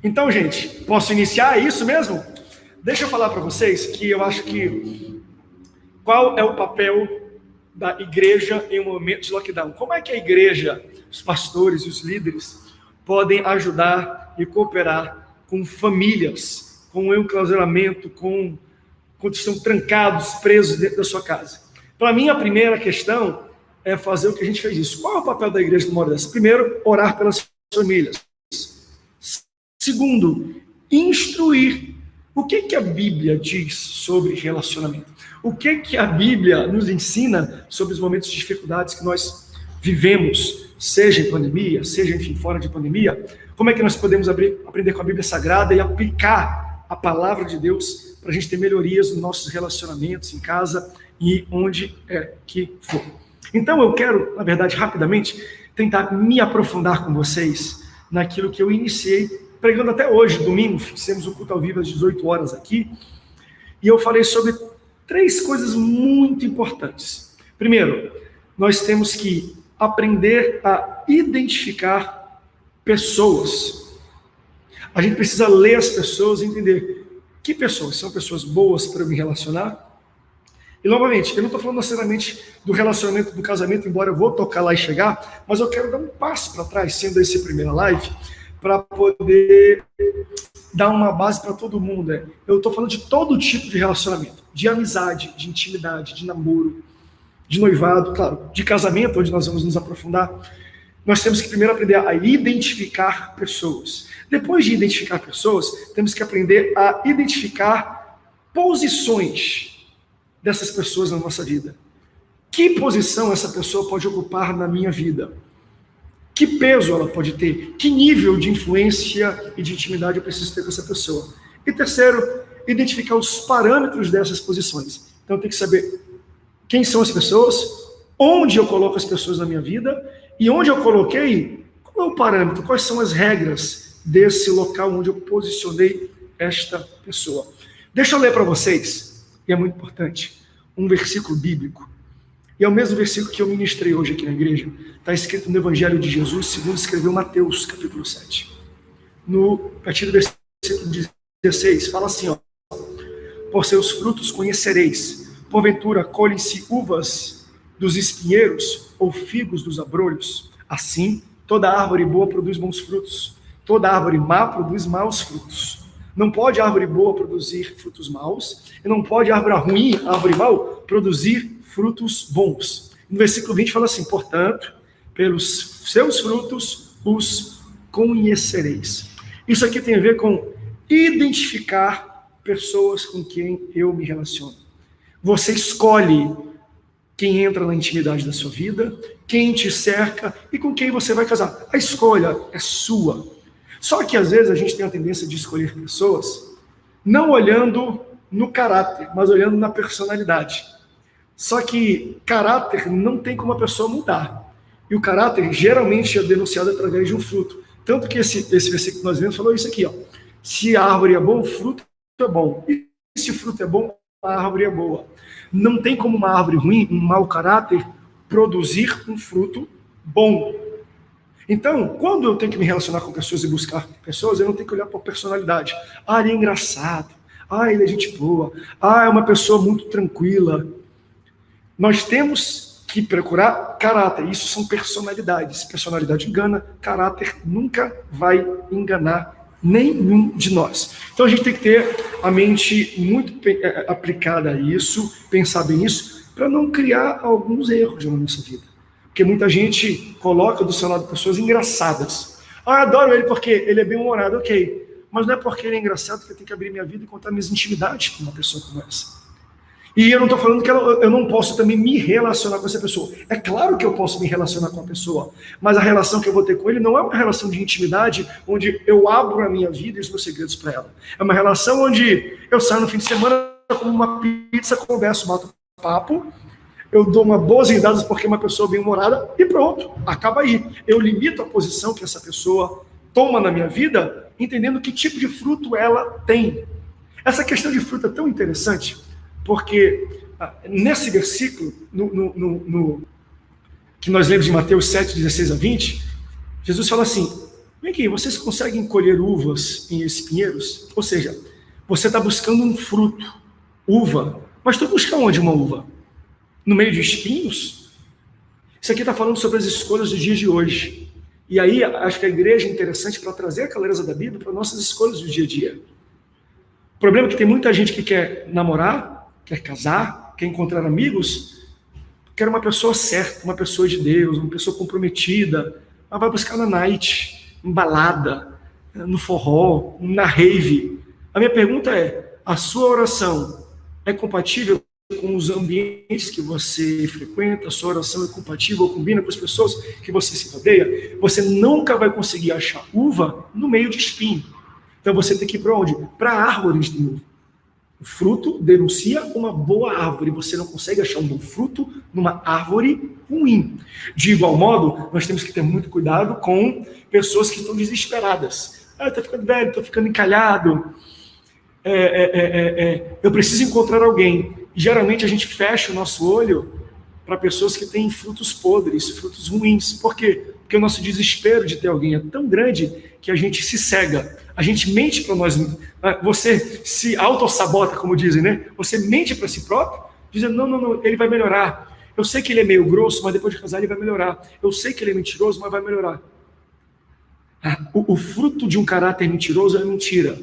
Então, gente, posso iniciar? É isso mesmo? Deixa eu falar para vocês que eu acho que qual é o papel da igreja em um momento de lockdown? Como é que a igreja, os pastores e os líderes podem ajudar e cooperar com famílias, com o enclausuramento, quando estão trancados, presos dentro da sua casa? Para mim, a primeira questão é fazer o que a gente fez isso. Qual é o papel da igreja numa hora dessa? Primeiro, orar pelas famílias. Segundo, instruir. O que a Bíblia diz sobre relacionamento? O que a Bíblia nos ensina sobre os momentos de dificuldades que nós vivemos, seja em pandemia, seja, enfim, fora de pandemia? Como é que nós podemos aprender com a Bíblia Sagrada e aplicar a palavra de Deus para a gente ter melhorias nos nossos relacionamentos em casa e onde é que for? Então eu quero, na verdade, rapidamente, tentar me aprofundar com vocês naquilo que eu iniciei pregando até hoje, domingo. Fizemos um culto ao vivo às 18 horas aqui, e eu falei sobre 3 coisas muito importantes. Primeiro, nós temos que aprender a identificar pessoas. A gente precisa ler as pessoas e entender que pessoas são pessoas boas para eu me relacionar. E, novamente, eu não estou falando necessariamente do relacionamento do casamento, embora eu vou tocar lá e chegar, mas eu quero dar um passo para trás, sendo essa primeira live, para poder dar uma base para todo mundo. Eu estou falando de todo tipo de relacionamento, de amizade, de intimidade, de namoro, de noivado, claro, de casamento, onde nós vamos nos aprofundar. Nós temos que primeiro aprender a identificar pessoas. Depois de identificar pessoas, temos que aprender a identificar posições dessas pessoas na nossa vida. Que posição essa pessoa pode ocupar na minha vida? Que peso ela pode ter? Que nível de influência e de intimidade eu preciso ter com essa pessoa? E terceiro, identificar os parâmetros dessas posições. Então, eu tenho que saber quem são as pessoas, onde eu coloco as pessoas na minha vida, e onde eu coloquei, qual é o parâmetro, quais são as regras desse local onde eu posicionei esta pessoa. Deixa eu ler para vocês, e é muito importante, um versículo bíblico. E é o mesmo versículo que eu ministrei hoje aqui na igreja. Está escrito no Evangelho de Jesus, segundo escreveu Mateus, capítulo 7. A partir do versículo 16, fala assim, ó: por seus frutos conhecereis. Porventura colhem-se uvas dos espinheiros ou figos dos abrolhos? Assim, toda árvore boa produz bons frutos. Toda árvore má produz maus frutos. Não pode árvore boa produzir frutos maus, e não pode árvore ruim, árvore mau, produzir frutos bons. No versículo 20 fala assim: portanto, pelos seus frutos os conhecereis. Isso aqui tem a ver com identificar pessoas com quem eu me relaciono. Você escolhe quem entra na intimidade da sua vida, quem te cerca e com quem você vai casar. A escolha é sua. Só que às vezes a gente tem a tendência de escolher pessoas não olhando no caráter, mas olhando na personalidade. Só que caráter não tem como a pessoa mudar. E o caráter geralmente é denunciado através de um fruto. Tanto que esse versículo que nós vemos falou isso aqui, ó: se a árvore é boa, o fruto é bom. E se o fruto é bom, a árvore é boa. Não tem como uma árvore ruim, um mau caráter, produzir um fruto bom. Então, quando eu tenho que me relacionar com pessoas e buscar pessoas, eu não tenho que olhar para a personalidade. Ah, ele é engraçado. Ah, ele é gente boa. Ah, é uma pessoa muito tranquila. Nós temos que procurar caráter. Isso são personalidades. Personalidade engana, caráter nunca vai enganar nenhum de nós. Então a gente tem que ter a mente muito aplicada a isso, pensar bem nisso, para não criar alguns erros na nossa vida. Porque muita gente coloca do seu lado pessoas engraçadas. Ah, eu adoro ele porque ele é bem-humorado, ok. Mas não é porque ele é engraçado que eu tenho que abrir minha vida e contar minhas intimidades com uma pessoa como essa. E eu não estou falando que eu não posso também me relacionar com essa pessoa. É claro que eu posso me relacionar com a pessoa, mas a relação que eu vou ter com ele não é uma relação de intimidade, onde eu abro a minha vida e os meus segredos para ela. É uma relação onde eu saio no fim de semana, como uma pizza, converso, bato papo, eu dou uma boas risadas porque é uma pessoa bem-humorada e pronto, acaba aí. Eu limito a posição que essa pessoa toma na minha vida, entendendo que tipo de fruto ela tem. Essa questão de fruto é tão interessante, porque nesse versículo, que nós lemos de Mateus 7, 16 a 20, Jesus fala assim: Vem aqui, vocês conseguem colher uvas em espinheiros? Ou seja, você está buscando um fruto, uva, mas tu busca onde uma uva? No meio de espinhos? Isso aqui está falando sobre as escolhas dos dias de hoje. E aí, acho que a igreja é interessante para trazer a clareza da Bíblia para nossas escolhas do dia a dia. O problema é que tem muita gente que quer namorar, quer casar, quer encontrar amigos, quer uma pessoa certa, uma pessoa de Deus, uma pessoa comprometida, mas vai buscar na night, em balada, no forró, na rave. A minha pergunta é, a sua oração é compatível com os ambientes que você frequenta? A sua oração é compatível, combina com as pessoas que você se rodeia? Você nunca vai conseguir achar uva no meio de espinho. Então você tem que ir para onde? Para árvores de uva. O fruto denuncia uma boa árvore. Você não consegue achar um bom fruto numa árvore ruim. De igual modo, nós temos que ter muito cuidado com pessoas que estão desesperadas. Ah, estou ficando velho, estou ficando encalhado. Eu preciso encontrar alguém. E geralmente a gente fecha o nosso olho para pessoas que têm frutos podres, frutos ruins. Por quê? Porque o nosso desespero de ter alguém é tão grande que a gente se cega. A gente mente para nós mesmos. Você se autossabota, como dizem, né? Você mente para si próprio, dizendo, não, ele vai melhorar. Eu sei que ele é meio grosso, mas depois de casar ele vai melhorar. Eu sei que ele é mentiroso, mas vai melhorar. O fruto de um caráter mentiroso é mentira.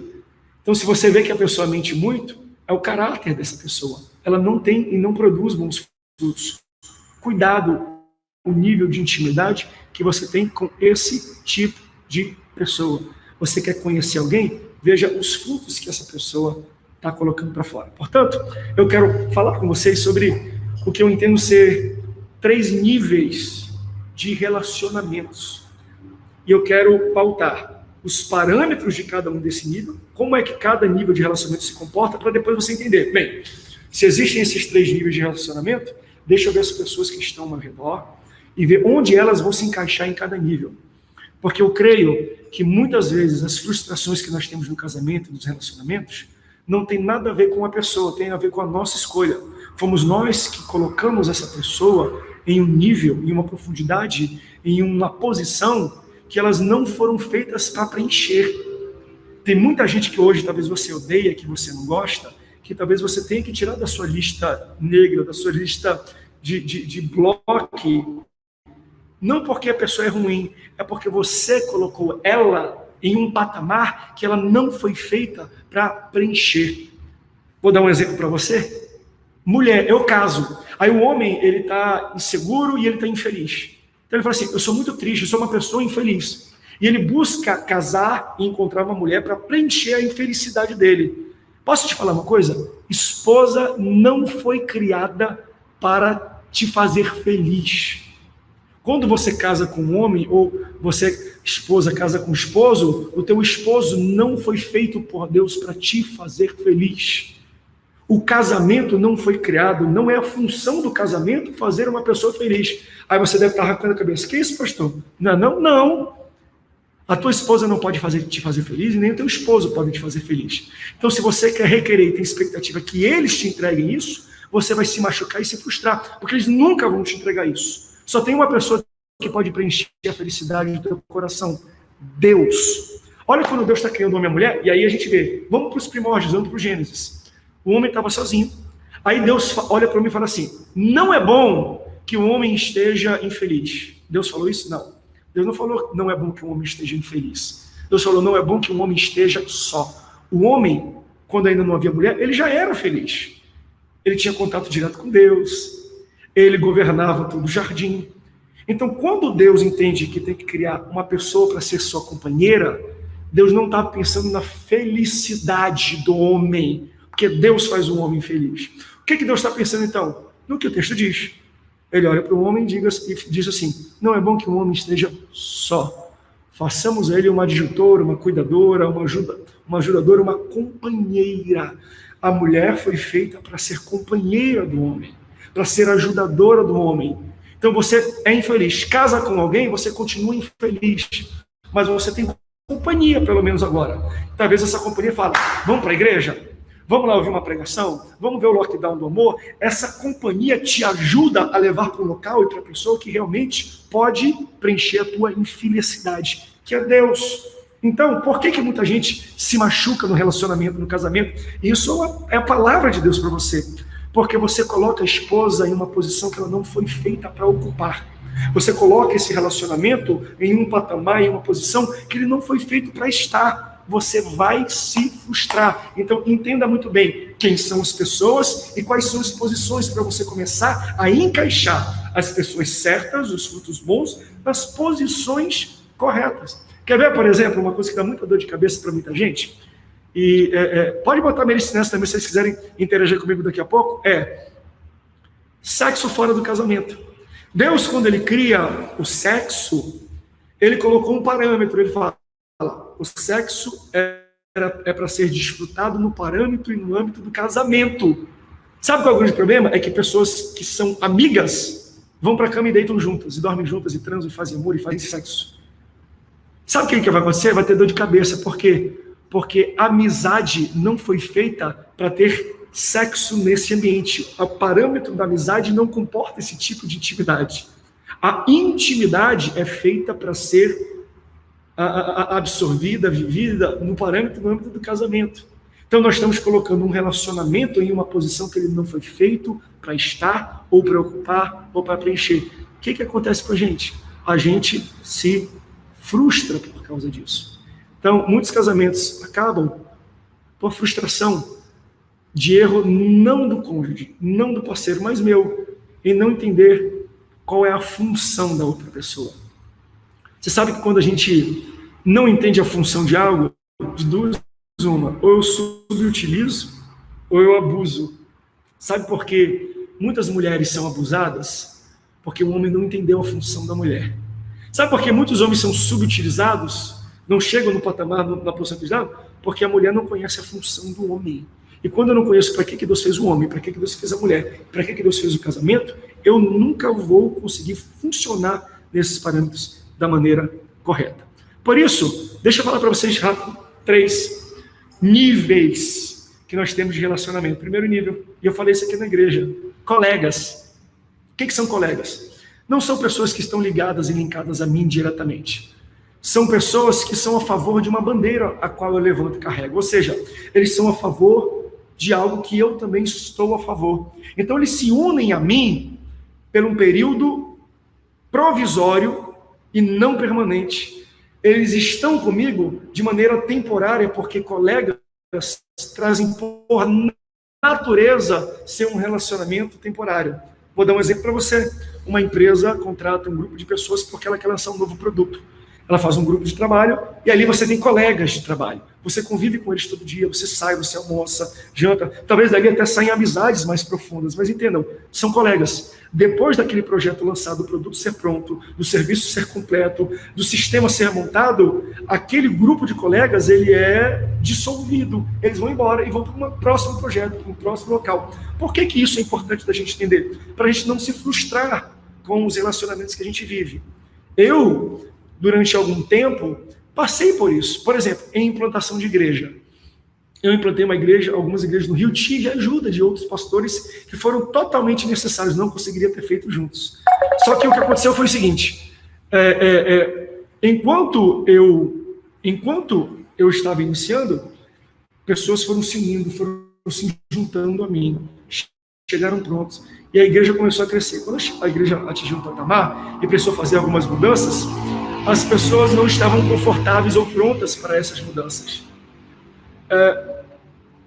Então, se você vê que a pessoa mente muito, é o caráter dessa pessoa. Ela não tem e não produz bons frutos. Cuidado com o nível de intimidade que você tem com esse tipo de pessoa. Você quer conhecer alguém? Veja os frutos que essa pessoa está colocando para fora. Portanto, eu quero falar com vocês sobre o que eu entendo ser 3 níveis de relacionamentos. E eu quero pautar os parâmetros de cada um desse nível, como é que cada nível de relacionamento se comporta, para depois você entender. Bem, se existem esses 3 níveis de relacionamento, deixa eu ver as pessoas que estão ao meu redor e ver onde elas vão se encaixar em cada nível. Porque eu creio que muitas vezes as frustrações que nós temos no casamento, nos relacionamentos, não tem nada a ver com a pessoa, tem a ver com a nossa escolha. Fomos nós que colocamos essa pessoa em um nível, em uma profundidade, em uma posição que elas não foram feitas para preencher. Tem muita gente que hoje talvez você odeia, que você não gosta, que talvez você tenha que tirar da sua lista negra, da sua lista de bloco. Não porque a pessoa é ruim, é porque você colocou ela em um patamar que ela não foi feita para preencher. Vou dar um exemplo para você. Mulher, eu caso. Aí o homem, ele está inseguro e ele está infeliz. Então ele fala assim, eu sou muito triste, eu sou uma pessoa infeliz. E ele busca casar e encontrar uma mulher para preencher a infelicidade dele. Posso te falar uma coisa? Esposa não foi criada para te fazer feliz. Quando você casa com um homem, ou você, esposa, casa com um esposo, o teu esposo não foi feito por Deus para te fazer feliz. O casamento não foi criado, não é a função do casamento fazer uma pessoa feliz. Aí você deve estar arrancando a cabeça. Que isso, pastor? Não. A tua esposa não pode te fazer feliz, e nem o teu esposo pode te fazer feliz. Então, se você quer requerer e tem expectativa que eles te entreguem isso, você vai se machucar e se frustrar, porque eles nunca vão te entregar isso. Só tem uma pessoa que pode preencher a felicidade do teu coração: Deus. Olha quando Deus está criando homem e mulher, e aí a gente vê, vamos para os primórdios, vamos para o Gênesis. O homem estava sozinho. Aí Deus olha para mim e fala assim, não é bom que o homem esteja infeliz. Deus falou isso? Não. Deus não falou, não é bom que um homem esteja infeliz. Deus falou, não é bom que um homem esteja só. O homem, quando ainda não havia mulher, ele já era feliz. Ele tinha contato direto com Deus, ele governava todo o jardim. Então, quando Deus entende que tem que criar uma pessoa para ser sua companheira, Deus não está pensando na felicidade do homem, porque Deus faz um homem feliz. O que Deus está pensando, então? No que o texto diz. Ele olha para o homem e diz assim, não é bom que um homem esteja só. Façamos a ele uma adjutora, uma cuidadora, uma ajudadora, uma companheira. A mulher foi feita para ser companheira do homem, para ser ajudadora do homem. Então você é infeliz. Casa com alguém, você continua infeliz. Mas você tem companhia, pelo menos agora. Talvez essa companhia fale, vamos para a igreja? Vamos lá ouvir uma pregação? Vamos ver o lockdown do amor? Essa companhia te ajuda a levar para um local e para a pessoa que realmente pode preencher a tua infelicidade. que é Deus. Então, por que muita gente se machuca no relacionamento, no casamento? Isso é a palavra de Deus para você. Porque você coloca a esposa em uma posição que ela não foi feita para ocupar. Você coloca esse relacionamento em um patamar, em uma posição que ele não foi feito para estar. Você vai se frustrar. Então, entenda muito bem quem são as pessoas e quais são as posições para você começar a encaixar as pessoas certas, os frutos bons, nas posições corretas. Quer ver, por exemplo, uma coisa que dá muita dor de cabeça para muita gente? E pode botar Melissa nessa também, se vocês quiserem interagir comigo daqui a pouco. Sexo fora do casamento. Deus, quando ele cria o sexo, ele colocou um parâmetro. Ele fala, o sexo é para ser desfrutado no parâmetro e no âmbito do casamento. Sabe qual é o grande problema? É que pessoas que são amigas vão para a cama e deitam juntas, e dormem juntas, e transam, e fazem amor, e fazem sexo. Sabe o que vai acontecer? Vai ter dor de cabeça. Por quê? Porque a amizade não foi feita para ter sexo nesse ambiente. O parâmetro da amizade não comporta esse tipo de intimidade. A intimidade é feita para ser absorvida, vivida no parâmetro, no âmbito do casamento. Então nós estamos colocando um relacionamento em uma posição que ele não foi feito para estar, ou para ocupar, ou para preencher. O que acontece com a gente? A gente se frustra por causa disso. Então, muitos casamentos acabam por frustração de erro não do cônjuge, não do parceiro, mas meu, em não entender qual é a função da outra pessoa. Você sabe que quando a gente não entende a função de algo, de duas uma, ou eu subutilizo, ou eu abuso. Sabe por que muitas mulheres são abusadas? Porque o homem não entendeu a função da mulher. Sabe por que muitos homens são subutilizados? Não chegam no patamar, na posição utilizada? Porque a mulher não conhece a função do homem. E quando eu não conheço para que Deus fez o homem, para que Deus fez a mulher, para que Deus fez o casamento, eu nunca vou conseguir funcionar nesses parâmetros da maneira correta. Por isso, deixa eu falar para vocês rápido 3 níveis que nós temos de relacionamento. Primeiro nível, e eu falei isso aqui na igreja, colegas. O que são colegas? Não são pessoas que estão ligadas e linkadas a mim diretamente. São pessoas que são a favor de uma bandeira a qual eu levanto e carrego. Ou seja, eles são a favor de algo que eu também estou a favor. Então eles se unem a mim por um período provisório e não permanente. Eles estão comigo de maneira temporária, porque colegas trazem por natureza ser um relacionamento temporário. Vou dar um exemplo para você. Uma empresa contrata um grupo de pessoas porque ela quer lançar um novo produto. Ela faz um grupo de trabalho e ali você tem colegas de trabalho. Você convive com eles todo dia, você sai, você almoça, janta. Talvez dali até saem amizades mais profundas, mas entendam, são colegas. Depois daquele projeto lançado, do produto ser pronto, do serviço ser completo, do sistema ser montado, aquele grupo de colegas, ele é dissolvido. Eles vão embora e vão para um próximo projeto, para um próximo local. Por que isso é importante da gente entender? Para a gente não se frustrar com os relacionamentos que a gente vive. Eu, durante algum tempo, passei por isso. Por exemplo, em implantação de igreja. Eu implantei uma igreja, algumas igrejas no Rio, tive ajuda de outros pastores que foram totalmente necessários, não conseguiria ter feito juntos. Só que o que aconteceu foi o seguinte, enquanto eu estava iniciando, pessoas foram se unindo, foram se juntando a mim, chegaram prontos, e a igreja começou a crescer. Quando a igreja atingiu um patamar e precisou fazer algumas mudanças, as pessoas não estavam confortáveis ou prontas para essas mudanças.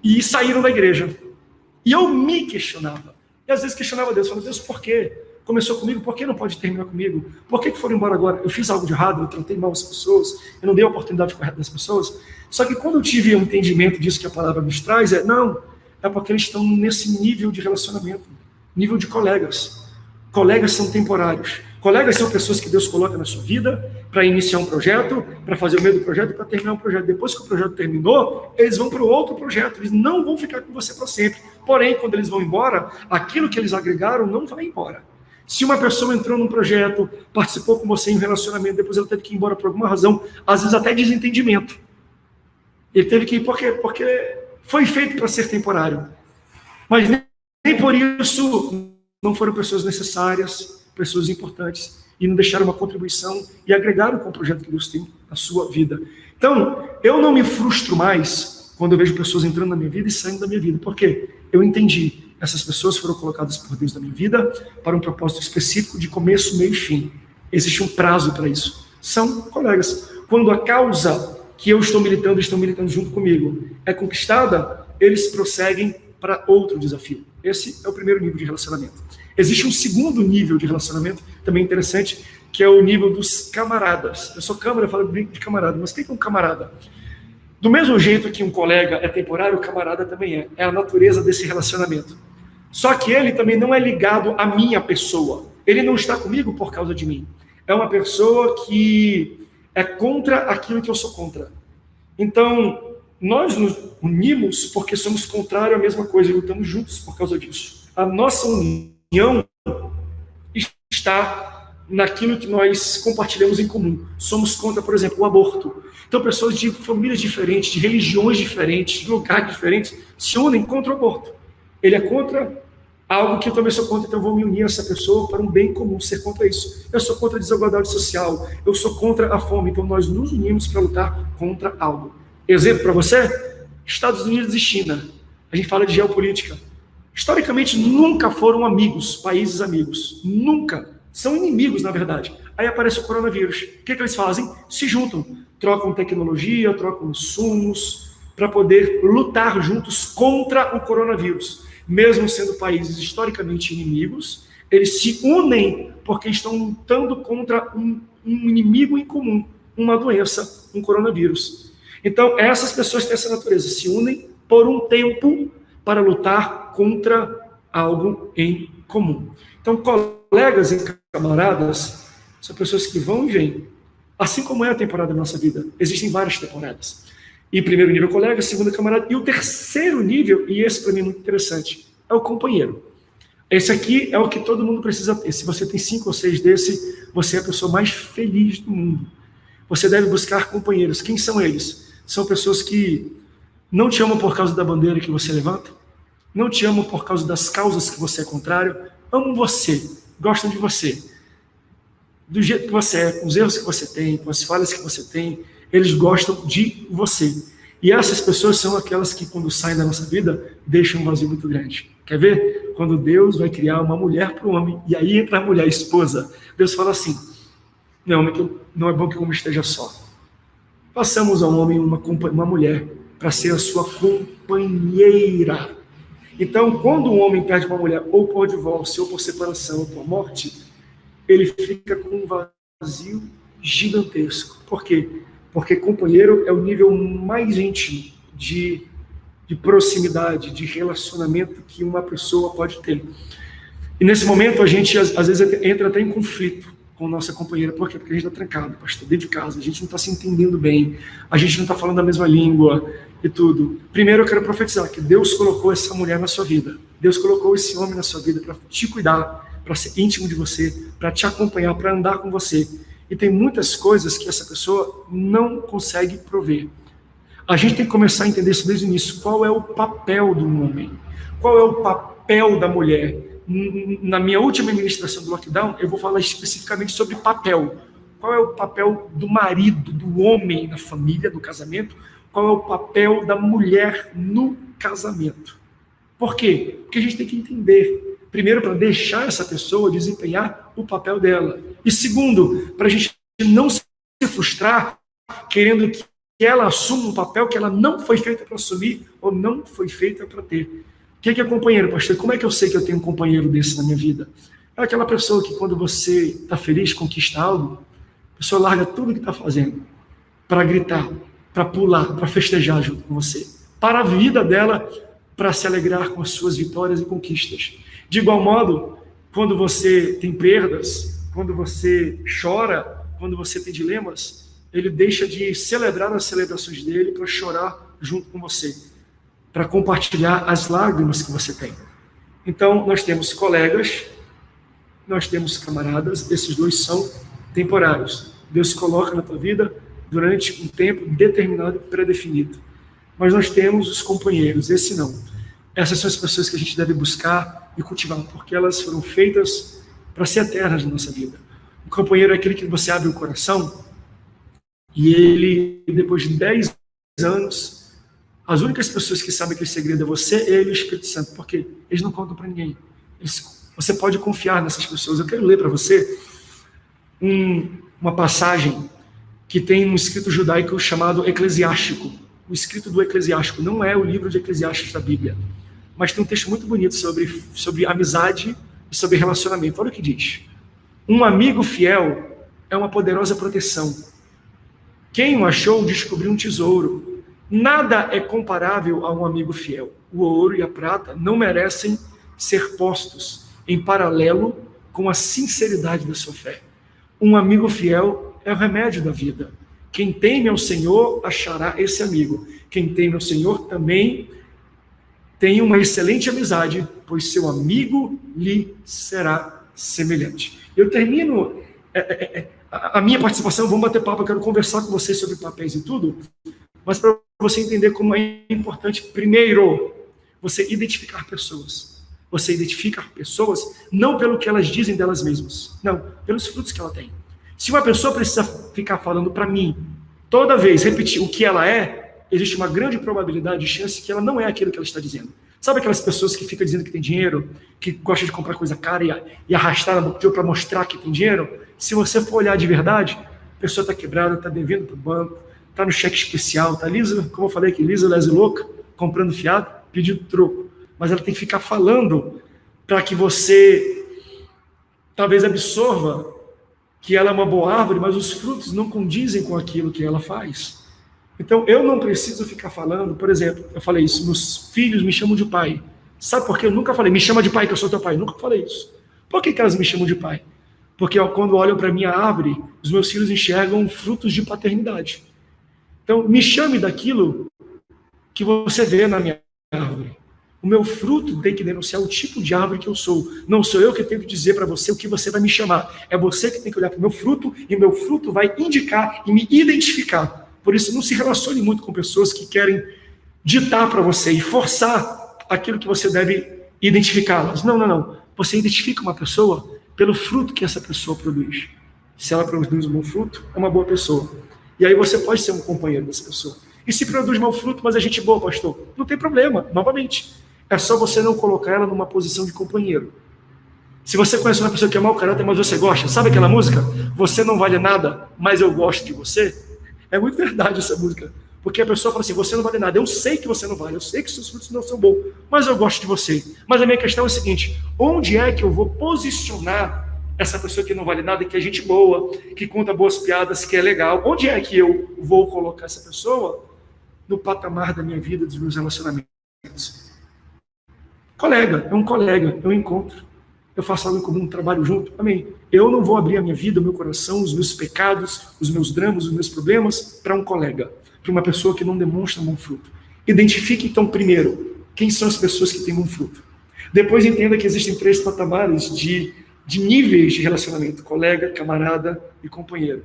E saíram da igreja. E eu me questionava. E às vezes questionava Deus. Falava, Deus, por quê? Começou comigo, por que não pode terminar comigo? Por que foram embora agora? Eu fiz algo de errado, eu tratei mal as pessoas, eu não dei a oportunidade correta das pessoas. Só que quando eu tive o entendimento disso que a palavra nos traz, é porque eles estão nesse nível de relacionamento, nível de colegas. Colegas são temporários. Colegas são pessoas que Deus coloca na sua vida para iniciar um projeto, para fazer o meio do projeto, para terminar um projeto. Depois que o projeto terminou, eles vão para o outro projeto. Eles não vão ficar com você para sempre. Porém, quando eles vão embora, aquilo que eles agregaram não vai embora. Se uma pessoa entrou num projeto, participou com você em um relacionamento, depois ela teve que ir embora por alguma razão, às vezes até desentendimento. Ele teve que ir por quê? Porque foi feito para ser temporário. Mas nem por isso não foram pessoas necessárias, pessoas importantes. e não deixar uma contribuição e agregar com o projeto que Deus tem na sua vida. Então, eu não me frustro mais quando eu vejo pessoas entrando na minha vida e saindo da minha vida, porque eu entendi, essas pessoas foram colocadas por Deus na minha vida para um propósito específico de começo, meio e fim. Existe um prazo para isso. São colegas. Quando a causa que eu estou militando, estão militando junto comigo, é conquistada, eles prosseguem para outro desafio. Esse é o primeiro nível de relacionamento. Existe um segundo nível de relacionamento, também interessante, que é o nível dos camaradas. Eu sou câmara, eu falo de camarada, mas o que é um camarada? Do mesmo jeito que um colega é temporário, o camarada também é. É a natureza desse relacionamento. Só que ele também não é ligado à minha pessoa. Ele não está comigo por causa de mim. É uma pessoa que é contra aquilo que eu sou contra. Então, nós nos unimos porque somos contrários à mesma coisa e lutamos juntos por causa disso. A nossa união está naquilo que nós compartilhamos em comum. Somos contra, por exemplo, o aborto. Então, pessoas de famílias diferentes, de religiões diferentes, de lugares diferentes, se unem contra o aborto. Ele é contra algo que eu também sou contra, então eu vou me unir a essa pessoa para um bem comum, ser contra isso. Eu sou contra a desigualdade social, eu sou contra a fome, então nós nos unimos para lutar contra algo. Exemplo para você? Estados Unidos e China. A gente fala de geopolítica. Historicamente, nunca foram amigos, países amigos. Nunca. São inimigos, na verdade. Aí aparece o coronavírus. O que eles fazem? Se juntam. Trocam tecnologia, trocam insumos, para poder lutar juntos contra o coronavírus. Mesmo sendo países historicamente inimigos, eles se unem porque estão lutando contra um inimigo em comum, uma doença, um coronavírus. Então, essas pessoas têm essa natureza, se unem por um tempo para lutar contra algo em comum. Então, colegas e camaradas são pessoas que vão e vêm. Assim como é a temporada da nossa vida. Existem várias temporadas. E primeiro nível, colega, segundo, camarada. E o terceiro nível, e esse para mim é muito interessante, é o companheiro. Esse aqui é o que todo mundo precisa ter. Se você tem 5 ou 6 desse, você é a pessoa mais feliz do mundo. Você deve buscar companheiros. Quem são eles? São pessoas que não te amam por causa da bandeira que você levanta, não te amam por causa das causas que você é contrário, amam você, gostam de você, do jeito que você é, com os erros que você tem, com as falhas que você tem, eles gostam de você. E essas pessoas são aquelas que, quando saem da nossa vida, deixam um vazio muito grande. Quer ver? Quando Deus vai criar uma mulher para o homem, e aí entra a mulher, a esposa, Deus fala assim, não é bom que o homem esteja só. Passamos ao homem uma mulher para ser a sua companheira. Então, quando um homem perde uma mulher, ou por divórcio, ou por separação, ou por morte, ele fica com um vazio gigantesco. Por quê? Porque companheiro é o nível mais íntimo de proximidade, de relacionamento que uma pessoa pode ter. E nesse momento a gente, às vezes, entra até em conflito com nossa companheira. Por quê? Porque a gente está trancado, pastor, dentro de casa, a gente não está se entendendo bem, a gente não está falando a mesma língua e tudo. Primeiro eu quero profetizar que Deus colocou essa mulher na sua vida, Deus colocou esse homem na sua vida para te cuidar, para ser íntimo de você, para te acompanhar, para andar com você. E tem muitas coisas que essa pessoa não consegue prover. A gente tem que começar a entender isso desde o início. Qual é o papel do homem? Qual é o papel da mulher? Na minha última ministração do lockdown, eu vou falar especificamente sobre papel. Qual é o papel do marido, do homem na família, no casamento? Qual é o papel da mulher no casamento? Por quê? Porque a gente tem que entender. Primeiro, para deixar essa pessoa desempenhar o papel dela. E segundo, para a gente não se frustrar querendo que ela assuma um papel que ela não foi feita para assumir ou não foi feita para ter. O que é companheiro, pastor? Como é que eu sei que eu tenho um companheiro desse na minha vida? É aquela pessoa que, quando você está feliz, conquista algo, a pessoa larga tudo que está fazendo para gritar, para pular, para festejar junto com você. Para a vida dela, para se alegrar com as suas vitórias e conquistas. De igual modo, quando você tem perdas, quando você chora, quando você tem dilemas, ele deixa de celebrar as celebrações dele para chorar junto com você, para compartilhar as lágrimas que você tem. Então, nós temos colegas, nós temos camaradas, esses dois são temporários. Deus coloca na tua vida durante um tempo determinado e predefinido. Mas nós temos os companheiros, esse não. Essas são as pessoas que a gente deve buscar e cultivar, porque elas foram feitas para ser eternas na nossa vida. O companheiro é aquele que você abre o coração e ele, depois de 10 anos, as únicas pessoas que sabem que o segredo é você, ele e o Espírito Santo. Por quê? Eles não contam para ninguém. Você pode confiar nessas pessoas. Eu quero ler para você uma passagem que tem um escrito judaico chamado Eclesiástico. O escrito do Eclesiástico não é o livro de Eclesiastes da Bíblia, mas tem um texto muito bonito sobre amizade e sobre relacionamento. Olha o que diz. Um amigo fiel é uma poderosa proteção. Quem o achou descobriu um tesouro. Nada é comparável a um amigo fiel. O ouro e a prata não merecem ser postos em paralelo com a sinceridade da sua fé. Um amigo fiel é o remédio da vida. Quem teme ao Senhor achará esse amigo. Quem teme ao Senhor também tem uma excelente amizade, pois seu amigo lhe será semelhante. Eu termino a minha participação, vamos bater papo, eu quero conversar com vocês sobre papéis e tudo, mas para você entender como é importante, primeiro, você identificar pessoas. Você identifica pessoas não pelo que elas dizem delas mesmas, não, pelos frutos que ela tem. Se uma pessoa precisa ficar falando para mim, toda vez repetir o que ela é, existe uma grande probabilidade de chance que ela não é aquilo que ela está dizendo. Sabe aquelas pessoas que ficam dizendo que tem dinheiro, que gostam de comprar coisa cara e arrastar na boca para mostrar que tem dinheiro? Se você for olhar de verdade, a pessoa está quebrada, está devendo para o banco, está no cheque especial, está lisa, como eu falei aqui, lisa, lesa e louca, comprando fiado, pedindo troco. Mas ela tem que ficar falando para que você talvez absorva que ela é uma boa árvore, mas os frutos não condizem com aquilo que ela faz. Então, eu não preciso ficar falando, por exemplo, eu falei isso, meus filhos me chamam de pai. Sabe por quê? Eu nunca falei, me chama de pai que eu sou teu pai. Nunca falei isso. Por que elas me chamam de pai? Porque quando olham para a minha árvore, os meus filhos enxergam frutos de paternidade. Então, me chame daquilo que você vê na minha árvore. O meu fruto tem que denunciar o tipo de árvore que eu sou. Não sou eu que tenho que dizer para você o que você vai me chamar. É você que tem que olhar para o meu fruto e o meu fruto vai indicar e me identificar. Por isso, não se relacione muito com pessoas que querem ditar para você e forçar aquilo que você deve identificá-las. Não. Você identifica uma pessoa pelo fruto que essa pessoa produz. Se ela produz um bom fruto, é uma boa pessoa. E aí você pode ser um companheiro dessa pessoa. E se produz mau fruto, mas é gente boa, pastor? Não tem problema, novamente. É só você não colocar ela numa posição de companheiro. Se você conhece uma pessoa que é mau caráter, mas você gosta, sabe aquela música? Você não vale nada, mas eu gosto de você? É muito verdade essa música. Porque a pessoa fala assim, você não vale nada. Eu sei que você não vale, eu sei que seus frutos não são bons, mas eu gosto de você. Mas a minha questão é a seguinte, onde é que eu vou posicionar essa pessoa que não vale nada, que é gente boa, que conta boas piadas, que é legal? Onde é que eu vou colocar essa pessoa no patamar da minha vida, dos meus relacionamentos? Colega, é um encontro. Eu faço algo em comum, trabalho junto, amém. Eu não vou abrir a minha vida, o meu coração, os meus pecados, os meus dramas, os meus problemas para um colega, para uma pessoa que não demonstra bom fruto. Identifique, então, primeiro, quem são as pessoas que têm bom fruto. Depois entenda que existem 3 patamares de níveis de relacionamento, colega, camarada e companheiro.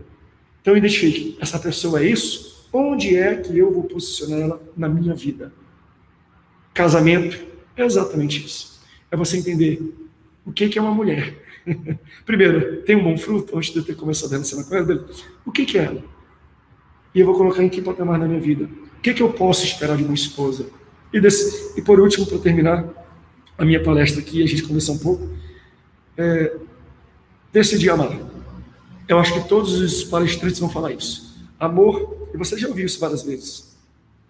Então, identifique, essa pessoa é isso? Onde é que eu vou posicionar ela na minha vida? Casamento é exatamente isso. É você entender o que é uma mulher. Primeiro, tem um bom fruto, antes de eu ter começado a relacionar com ela, o que é ela? E eu vou colocar em que patamar na minha vida? O que eu posso esperar de uma esposa? E por último, para terminar a minha palestra aqui, a gente conversar um pouco, decidir amar. Eu acho que todos os palestrantes vão falar isso. Amor, e você já ouviu isso várias vezes.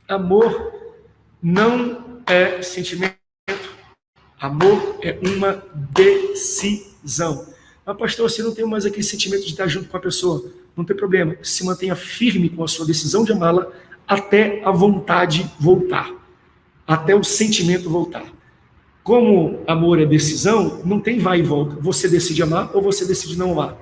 Amor não é sentimento. Amor é uma decisão. Mas, pastor, você não tem mais aquele sentimento de estar junto com a pessoa. Não tem problema. Se mantenha firme com a sua decisão de amá-la até a vontade voltar. Até o sentimento voltar. Como amor é decisão, não tem vai e volta. Você decide amar ou você decide não amar.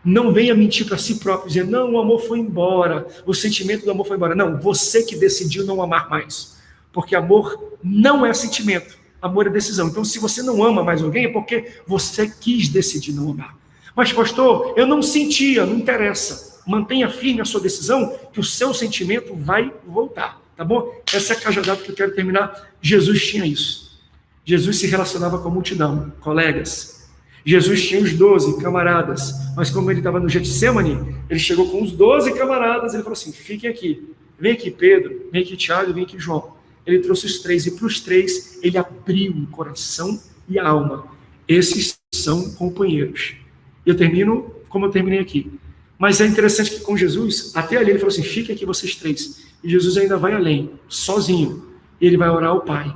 Não venha mentir para si próprio, dizer, não, o amor foi embora, o sentimento do amor foi embora. Não, você que decidiu não amar mais. Porque amor não é sentimento. Amor é decisão. Então, se você não ama mais alguém, é porque você quis decidir não amar. Mas, pastor, eu não sentia, não interessa. Mantenha firme a sua decisão, que o seu sentimento vai voltar. Tá bom? Essa é a cajadada que eu quero terminar. Jesus tinha isso. Jesus se relacionava com a multidão, colegas. Jesus tinha os 12 camaradas, mas como ele estava no Getsemane, ele chegou com os 12 camaradas, ele falou assim, fiquem aqui, vem aqui Pedro, vem aqui Tiago, vem aqui João. Ele trouxe os 3, e para os 3 ele abriu o coração e a alma. Esses são companheiros. E eu termino como eu terminei aqui. Mas é interessante que com Jesus, até ali ele falou assim, fiquem aqui vocês 3. E Jesus ainda vai além, sozinho. E ele vai orar ao Pai.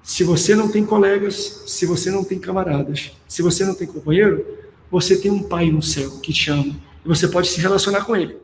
Se você não tem colegas, se você não tem camaradas, se você não tem companheiro, você tem um Pai no céu que te ama. E você pode se relacionar com ele.